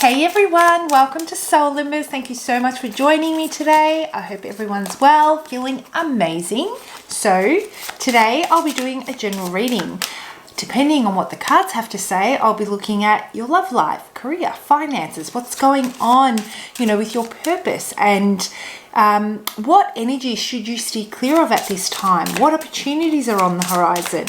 Hey everyone, welcome to Soul Embers. Thank you so much for joining me today. I hope everyone's well, feeling amazing. So today I'll be doing a general reading. Depending on what the cards have to say, I'll be looking at your love life, career, finances, what's going on, with your purpose, and what energy should you steer clear of at this time? What opportunities are on the horizon?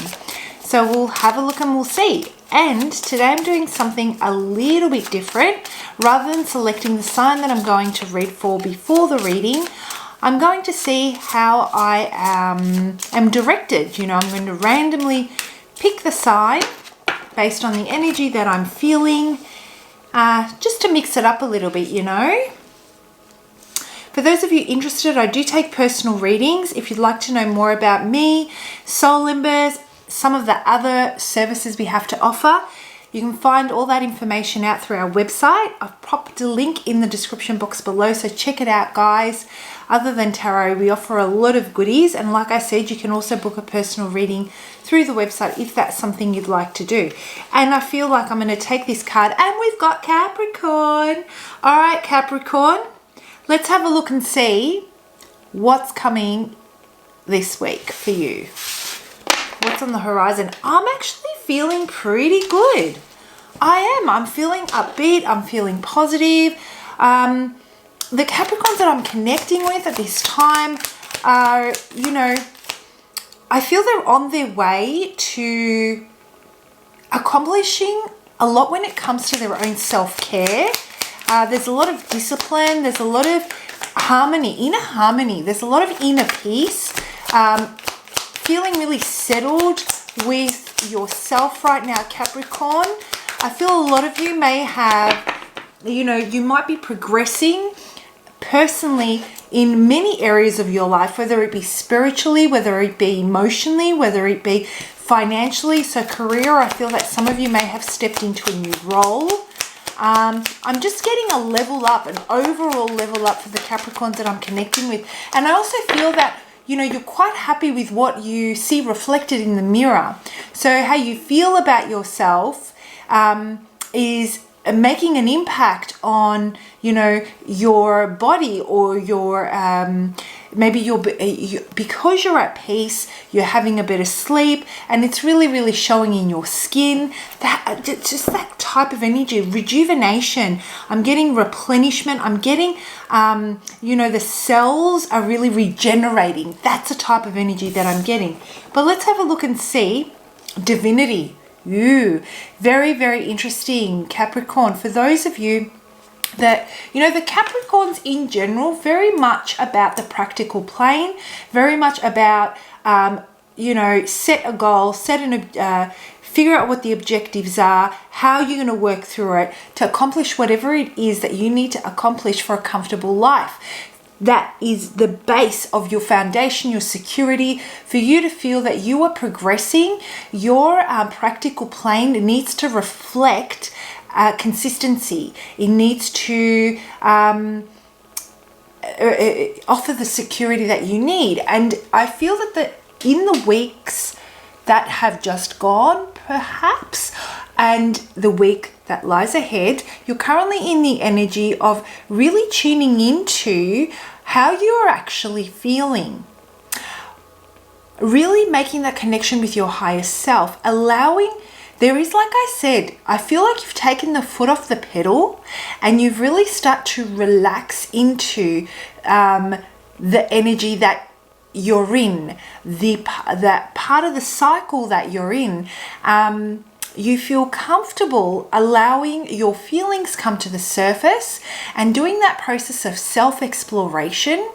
So we'll have a look and we'll see. And today I'm doing something a little bit different. Rather than selecting the sign that I'm going to read for before the reading, I'm going to see how I am directed. I'm going to randomly pick the sign based on the energy that I'm feeling, just to mix it up a little bit, For those of you interested, I do take personal readings. If you'd like to know more about me, Soul Embers, some of the other services we have to offer, you can find all that information out through our website. I've popped a link in the description box below, so check it out, guys. Other than tarot, we offer a lot of goodies, and like I said, you can also book a personal reading through the website if that's something you'd like to do. And I feel like I'm going to take this card, and we've got Capricorn. All right, Capricorn, let's have a look and see what's coming this week for you. What's on the horizon? I'm actually feeling pretty good. I am. I'm feeling upbeat. I'm feeling positive. The Capricorns that I'm connecting with at this time are, I feel they're on their way to accomplishing a lot when it comes to their own self-care. There's a lot of discipline. There's a lot of inner harmony. There's a lot of inner peace. Feeling really settled with yourself right now, Capricorn. I feel a lot of you may have, you might be progressing personally in many areas of your life, whether it be spiritually, whether it be emotionally, whether it be financially. So career, I feel that some of you may have stepped into a new role. I'm just getting a level up, an overall level up for the Capricorns that I'm connecting with. And I also feel that you're quite happy with what you see reflected in the mirror. So how you feel about yourself is making an impact on, your body, or your, maybe because you're at peace, you're having a better sleep, and it's really, really showing in your skin. That just that type of energy, rejuvenation. I'm getting replenishment. I'm getting, the cells are really regenerating. That's the type of energy that I'm getting. But let's have a look and see. Divinity. Very, very interesting, Capricorn. For those of you that, the Capricorns in general, very much about the practical plane, very much about, set a goal, figure out what the objectives are, how you're going to work through it to accomplish whatever it is that you need to accomplish for a comfortable life. That is the base of your foundation, your security. For you to feel that you are progressing, your practical plane needs to reflect consistency. It needs to offer the security that you need. And I feel that in the weeks that have just gone, perhaps, and the week that lies ahead, you're currently in the energy of really tuning into how you are actually feeling. Really making that connection with your higher self, there is, like I said, I feel like you've taken the foot off the pedal and you've really start to relax into the energy that you're in, that part of the cycle that you're in. You feel comfortable allowing your feelings come to the surface and doing that process of self-exploration.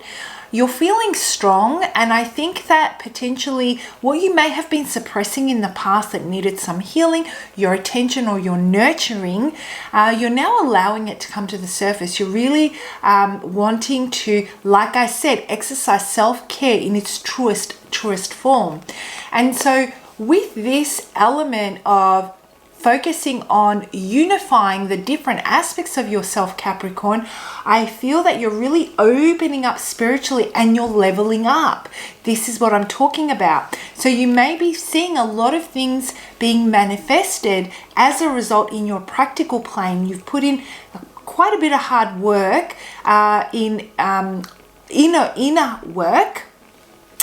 You're feeling strong, and I think that potentially what you may have been suppressing in the past that needed some healing, your attention or your nurturing, you're now allowing it to come to the surface. You're really wanting to, like I said, exercise self-care in its truest form. And so with this element of focusing on unifying the different aspects of yourself, Capricorn, I feel that you're really opening up spiritually and you're leveling up. This is what I'm talking about. So you may be seeing a lot of things being manifested as a result in your practical plane. You've put in quite a bit of hard work in inner work.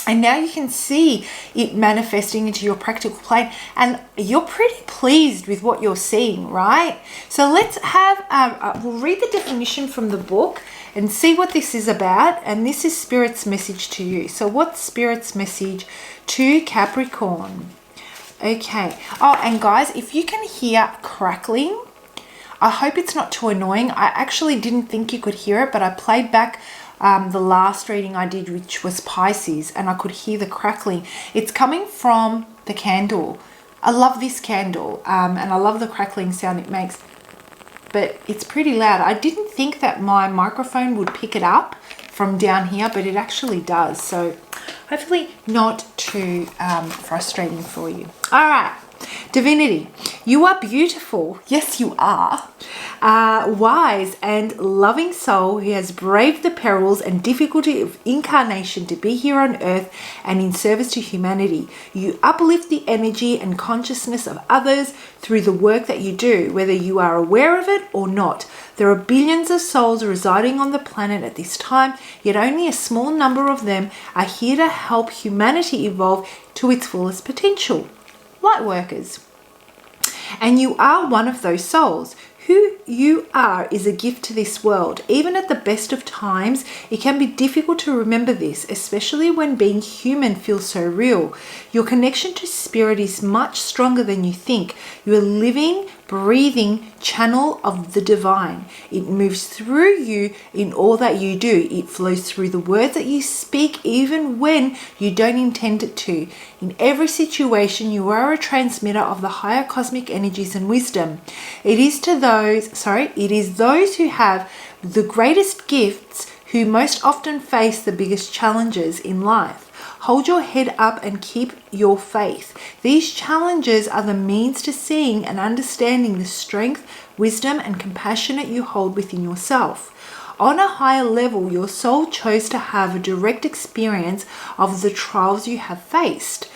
And now you can see it manifesting into your practical plane, and you're pretty pleased with what you're seeing, right? So let's have, we'll read the definition from the book and see what this is about. And this is Spirit's message to you. So what's Spirit's message to Capricorn? Okay. Oh, and guys, if you can hear crackling, I hope it's not too annoying. I actually didn't think you could hear it, but I played back the last reading I did, which was Pisces, and I could hear the crackling. It's coming from the candle. I love this candle, and I love the crackling sound it makes, but it's pretty loud. I didn't think that my microphone would pick it up from down here, but it actually does. So hopefully not too frustrating for you. All right. Divinity, you are beautiful. Yes, you are. Wise and loving soul who has braved the perils and difficulty of incarnation to be here on earth and in service to humanity. You uplift the energy and consciousness of others through the work that you do, whether you are aware of it or not. There are billions of souls residing on the planet at this time, yet only a small number of them are here to help humanity evolve to its fullest potential. Light workers. And you are one of those souls. Who you are is a gift to this world. Even at the best of times, it can be difficult to remember this, especially when being human feels so real. Your connection to spirit is much stronger than you think. You are living, breathing channel of the divine. It moves through you in all that you do. It flows through the words that you speak, even when you don't intend it to. In every situation, you are a transmitter of the higher cosmic energies and wisdom. It is those who have the greatest gifts who most often face the biggest challenges in life. Hold your head up and keep your faith. These challenges are the means to seeing and understanding the strength, wisdom, and compassion that you hold within yourself. On a higher level, your soul chose to have a direct experience of the trials you have faced.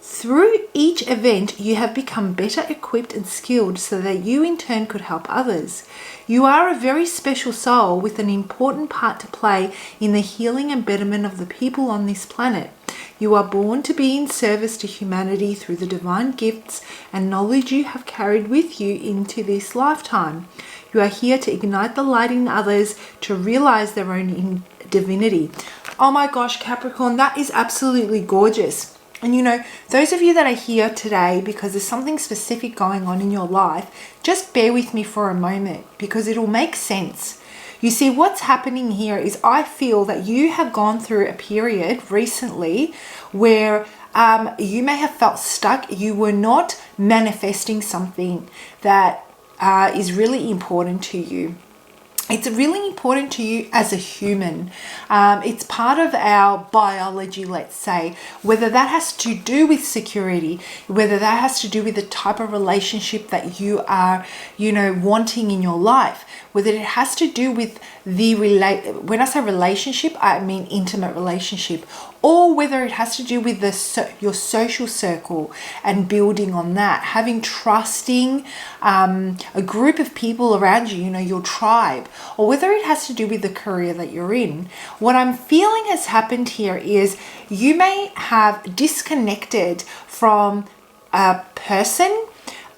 Through each event, you have become better equipped and skilled so that you in turn could help others. You are a very special soul with an important part to play in the healing and betterment of the people on this planet. You are born to be in service to humanity through the divine gifts and knowledge you have carried with you into this lifetime. You are here to ignite the light in others to realize their own divinity. Oh my gosh, Capricorn, that is absolutely gorgeous. And you know, those of you that are here today because there's something specific going on in your life, just bear with me for a moment because it'll make sense. You see, what's happening here is I feel that you have gone through a period recently where you may have felt stuck. You were not manifesting something that is really important to you. It's really important to you as a human. It's part of our biology, let's say, whether that has to do with security, whether that has to do with the type of relationship that you are, wanting in your life, whether it has to do with when I say relationship, I mean intimate relationship, or whether it has to do with your social circle and building on that, having trusting a group of people around you, your tribe, or whether it has to do with the career that you're in. What I'm feeling has happened here is you may have disconnected from a person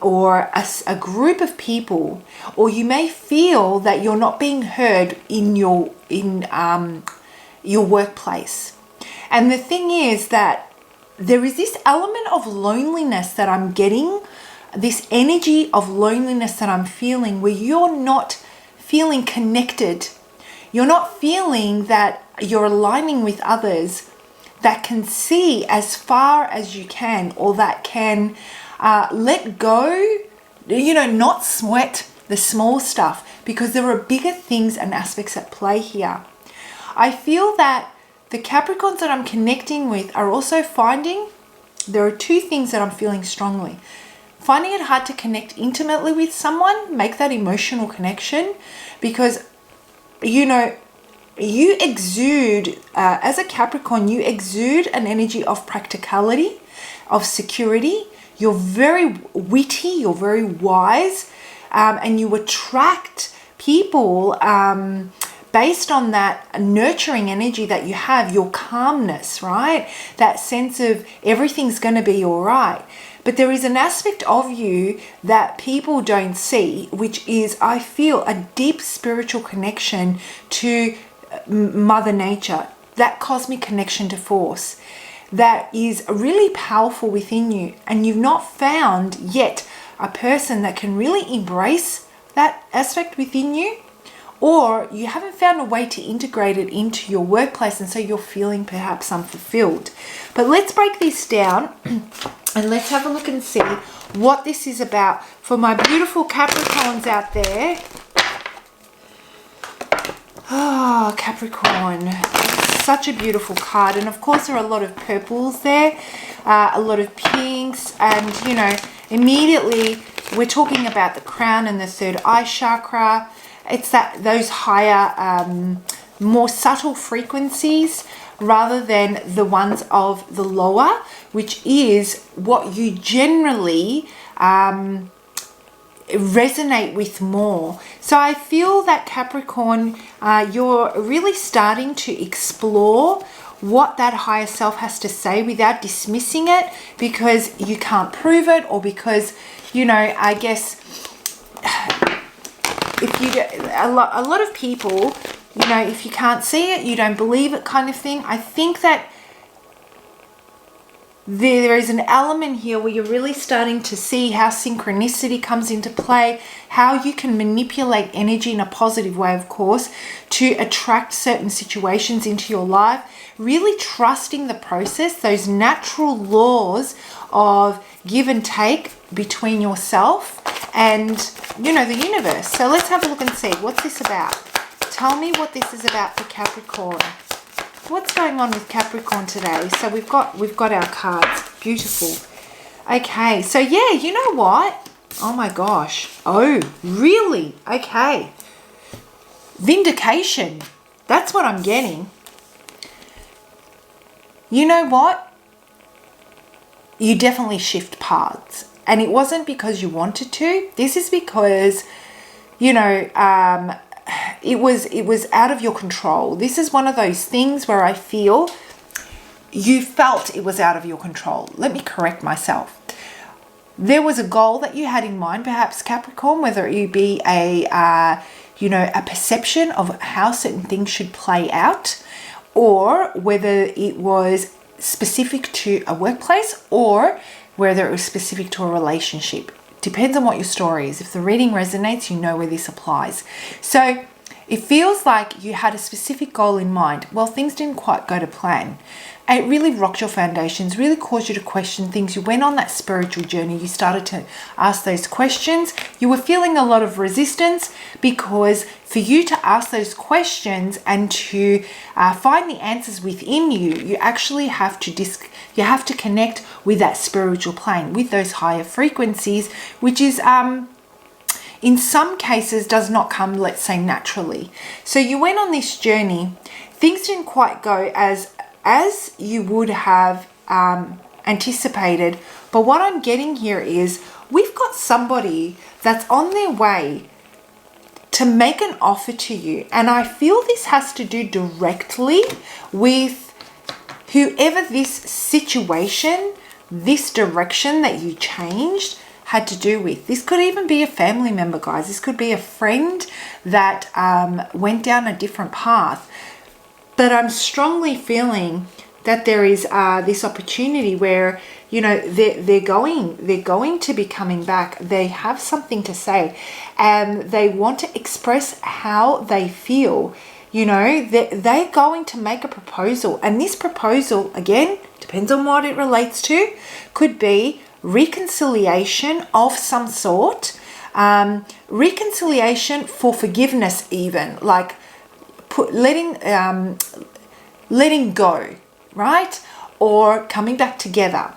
or a group of people, or you may feel that you're not being heard in your workplace. And the thing is that there is this element of loneliness that I'm getting, this energy of loneliness that I'm feeling where you're not feeling connected. You're not feeling that you're aligning with others that can see as far as you can, or that can let go, not sweat the small stuff, because there are bigger things and aspects at play here. I feel that the Capricorns that I'm connecting with are also finding, there are two things that I'm feeling strongly. Finding it hard to connect intimately with someone, make that emotional connection, because, you exude, as a Capricorn, you exude an energy of practicality, of security. You're very witty, you're very wise, and you attract people, based on that nurturing energy that you have, your calmness, right? That sense of everything's going to be all right. But there is an aspect of you that people don't see, which is, I feel, a deep spiritual connection to Mother Nature, that cosmic connection to force that is really powerful within you. And you've not found yet a person that can really embrace that aspect within you, or you haven't found a way to integrate it into your workplace, and so you're feeling perhaps unfulfilled. But let's break this down and let's have a look and see what this is about for my beautiful Capricorns out there. Oh, Capricorn. It's such a beautiful card. And of course, there are a lot of purples there, a lot of pinks, and, you know, immediately we're talking about the crown and the third eye chakra. It's that those higher, more subtle frequencies rather than the ones of the lower, which is what you generally resonate with more. So I feel that Capricorn, you're really starting to explore what that higher self has to say without dismissing it because you can't prove it, or because, you know, I guess if you do, a lot of people, you know, if you can't see it, you don't believe it, kind of thing. I think that there is an element here where you're really starting to see how synchronicity comes into play, how you can manipulate energy in a positive way, of course, to attract certain situations into your life, really trusting the process, those natural laws of give and take between yourself and, you know, the universe. So let's have a look and see. What's this about? Tell me what this is about for Capricorn. What's going on with Capricorn today? So we've got our cards. Beautiful. Okay, so yeah, you know what? Oh my gosh. Oh, really? Okay. Vindication. That's what I'm getting. You know what? You definitely shift paths. And it wasn't because you wanted to. This is because, you know, it was out of your control. This is one of those things where I feel you felt it was out of your control. Let me correct myself. There was a goal that you had in mind, perhaps, Capricorn, whether it be a perception of how certain things should play out, or whether it was specific to a workplace, or whether it was specific to a relationship. Depends on what your story is. If the reading resonates, you know where this applies. So it feels like you had a specific goal in mind. Well, things didn't quite go to plan. And it really rocked your foundations, really caused you to question things. You went on that spiritual journey. You started to ask those questions. You were feeling a lot of resistance because for you to ask those questions and to find the answers within you, you actually have to connect with that spiritual plane, with those higher frequencies, which is in some cases does not come, let's say, naturally. So you went on this journey. Things didn't quite go as you would have anticipated. But what I'm getting here is we've got somebody that's on their way to make an offer to you. And I feel this has to do directly with whoever this situation, this direction that you changed had to do with. This could even be a family member, guys. This could be a friend that went down a different path. But I'm strongly feeling that there is this opportunity where, you know, they're going to be coming back. They have something to say and they want to express how they feel. You know, they're going to make a proposal. And this proposal, again, depends on what it relates to, could be reconciliation of some sort, reconciliation for forgiveness even, like letting go, right? Or coming back together.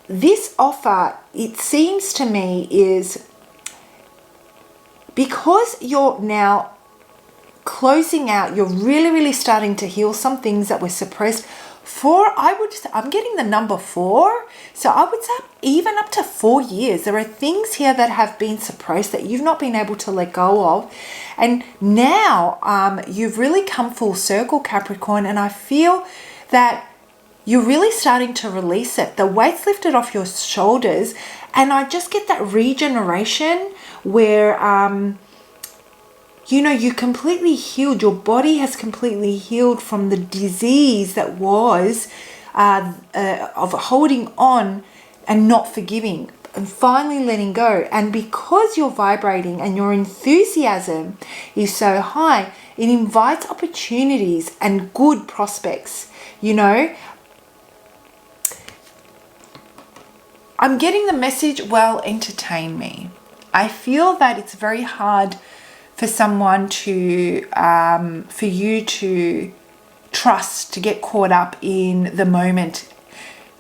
This offer, it seems to me, is because you're now closing out, you're really starting to heal some things that were suppressed I'm getting the number 4. So I would say even up to 4 years. There are things here that have been suppressed that you've not been able to let go of. And now you've really come full circle, Capricorn. And I feel that you're really starting to release it. The weight's lifted off your shoulders. And I just get that regeneration where, you know, you completely healed. Your body has completely healed from the disease that was of holding on and not forgiving and finally letting go. And because you're vibrating and your enthusiasm is so high, it invites opportunities and good prospects, you know. I'm getting the message, well, entertain me. I feel that it's very hard for someone to, for you to trust, to get caught up in the moment,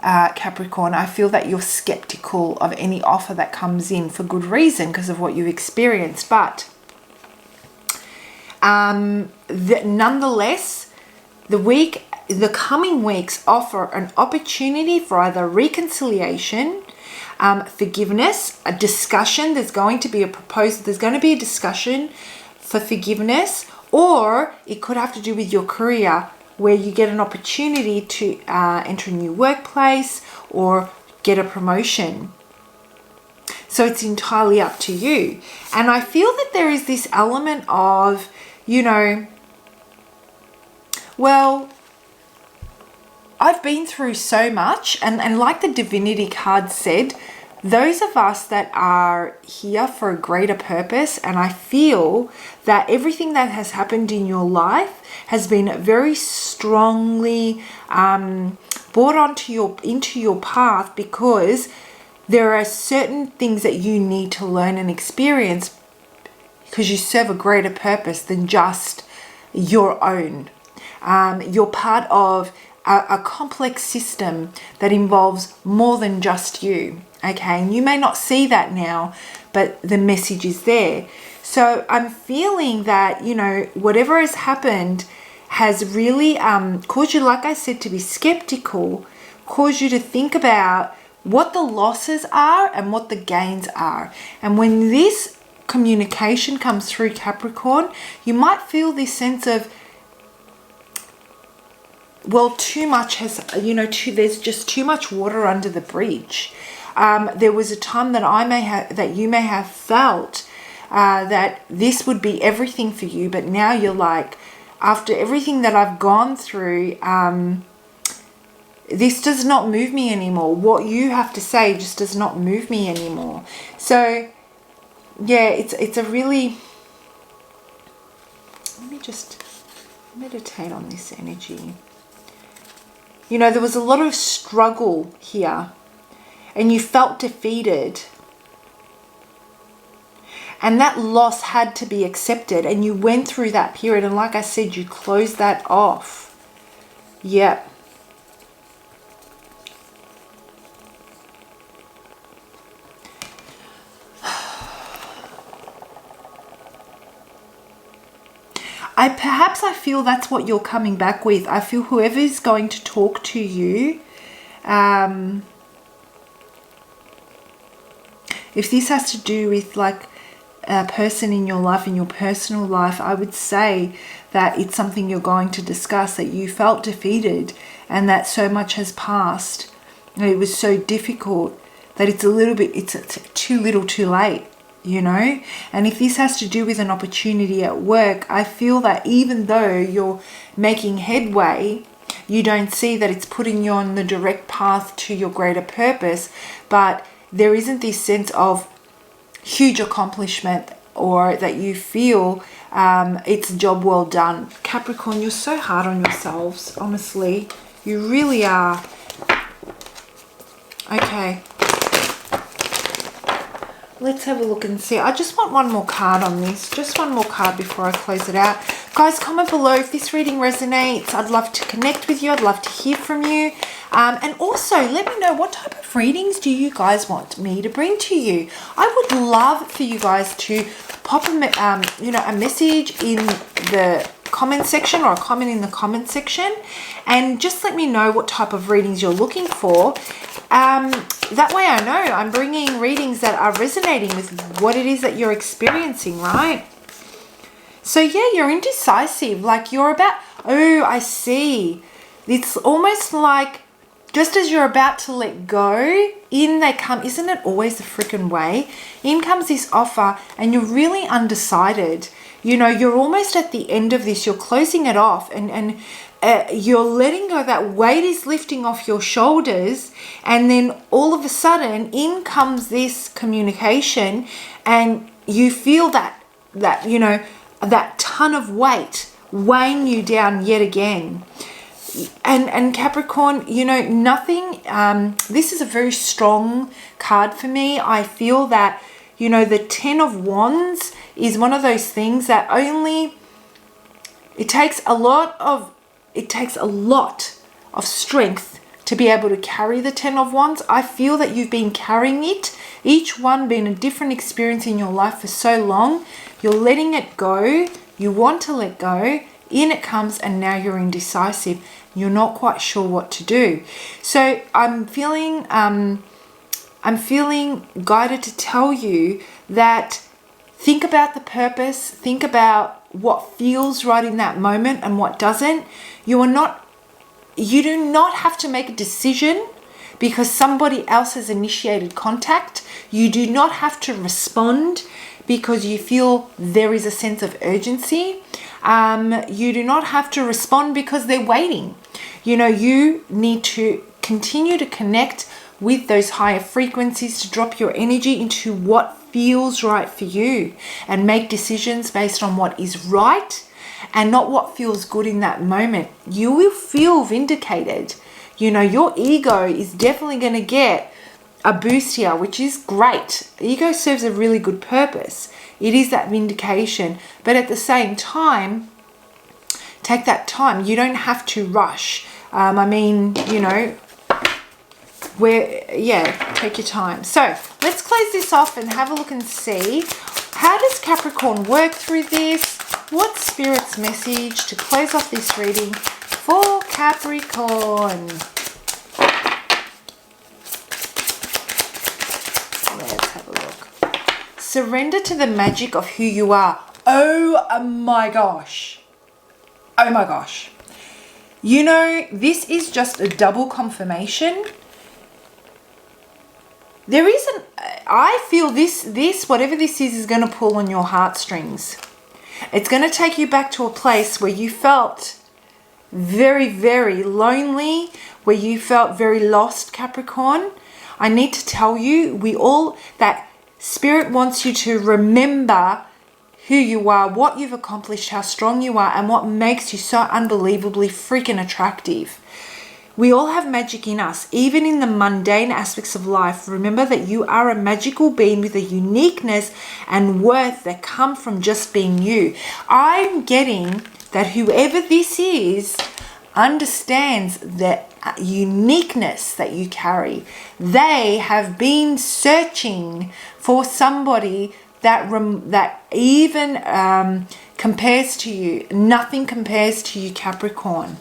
Capricorn. I feel that you're skeptical of any offer that comes in for good reason because of what you've experienced. But nonetheless, the coming weeks offer an opportunity for either reconciliation, forgiveness, a discussion. There's going to be a proposal. There's going to be a discussion for forgiveness, or it could have to do with your career, where you get an opportunity to enter a new workplace or get a promotion. So it's entirely up to you. And I feel that there is this element of, you know, well, I've been through so much, and like the Divinity card said, those of us that are here for a greater purpose, and I feel that everything that has happened in your life has been very strongly brought into your path, because there are certain things that you need to learn and experience because you serve a greater purpose than just your own. You're part of a complex system that involves more than just you. Okay, and you may not see that now, but the message is there. So I'm feeling that, you know, whatever has happened has really caused you, like I said, to be skeptical, caused you to think about what the losses are and what the gains are. And when this communication comes through, Capricorn, you might feel this sense of, well, too much has, you know, there's just too much water under the bridge. There was a time that you may have felt that this would be everything for you, but now you're like, after everything that I've gone through, this does not move me anymore. What you have to say just does not move me anymore. So, yeah, it's a really, let me just meditate on this energy. You know, there was a lot of struggle here, and you felt defeated. And that loss had to be accepted, and you went through that period. And like I said, you closed that off. Yep. Perhaps I feel that's what you're coming back with. I feel whoever is going to talk to you, if this has to do with like a person in your life, in your personal life, I would say that it's something you're going to discuss, that you felt defeated and that so much has passed. And it was so difficult that it's too little too late. You know, and if this has to do with an opportunity at work, I feel that even though you're making headway, you don't see that it's putting you on the direct path to your greater purpose, but there isn't this sense of huge accomplishment, or that you feel it's a job well done. Capricorn, you're so hard on yourselves, honestly. You really are. Okay. Let's have a look and see. I just want one more card on this. Just one more card before I close it out. Guys, comment below if this reading resonates. I'd love to connect with you. I'd love to hear from you. And also, let me know, what type of readings do you guys want me to bring to you? I would love for you guys to pop a message in the comment section, or a comment in the comment section, and just let me know what type of readings you're looking for. That way I know I'm bringing readings that are resonating with what it is that you're experiencing, right? So yeah, you're indecisive, like you're about, oh, I see. It's almost like just as you're about to let go, in they come. Isn't it always the freaking way? In comes this offer and you're really undecided. You know, you're almost at the end of this. You're closing it off and you're letting go. That weight is lifting off your shoulders. And then all of a sudden, in comes this communication and you feel that you know, that ton of weight weighing you down yet again. And Capricorn, you know, nothing, this is a very strong card for me. I feel that, you know, the 10 of Wands is one of those things that it takes a lot of strength to be able to carry the 10 of Wands. I feel that you've been carrying it, each one being a different experience in your life for so long. You're letting it go. You want to let go. In it comes, and now you're indecisive. You're not quite sure what to do. So I'm feeling guided to tell you that think about the purpose, think about what feels right in that moment and what doesn't. You do not have to make a decision because somebody else has initiated contact. You do not have to respond because you feel there is a sense of urgency. You do not have to respond because they're waiting. You know, you need to continue to connect with those higher frequencies to drop your energy into what feels right for you and make decisions based on what is right and not what feels good in that moment. You will feel vindicated. You know, your ego is definitely going to get a boost here, which is great. Ego serves a really good purpose. It is that vindication, but at the same time, take that time. You don't have to rush. I mean, you know, take your time. So let's close this off and have a look and see, how does Capricorn work through this? What's Spirit's message to close off this reading for Capricorn? Let's have a look. Surrender to the magic of who you are. Oh my gosh. Oh my gosh. You know, this is just a double confirmation. There isn't, I feel this, whatever this is going to pull on your heartstrings. It's going to take you back to a place where you felt very, very lonely, where you felt very lost, Capricorn. I need to tell you, that Spirit wants you to remember who you are, what you've accomplished, how strong you are, and what makes you so unbelievably freaking attractive. We all have magic in us, even in the mundane aspects of life. Remember that you are a magical being with a uniqueness and worth that come from just being you. I'm getting that whoever this is understands the uniqueness that you carry. They have been searching for somebody that even compares to you. Nothing compares to you, Capricorn.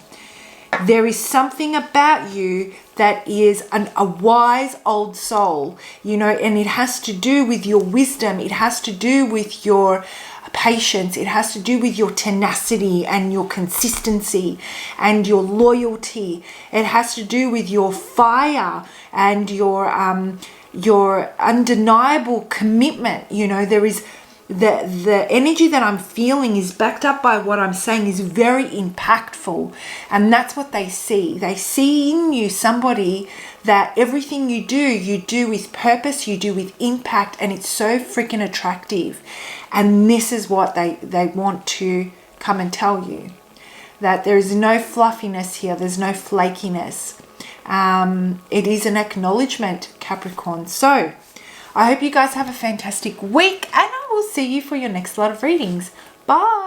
There is something about you that is a wise old soul, you know, and it has to do with your wisdom. It has to do with your patience. It has to do with your tenacity and your consistency and your loyalty. It has to do with your fire and your undeniable commitment. You know, there is the energy that I'm feeling is backed up by what I'm saying is very impactful, and that's what they see. They see in you somebody that everything you do with purpose, you do with impact, and it's so freaking attractive. And this is what they want to come and tell you, that there is no fluffiness here, there's no flakiness. It is an acknowledgement, Capricorn. So I hope you guys have a fantastic week, and I will see you for your next lot of readings. Bye.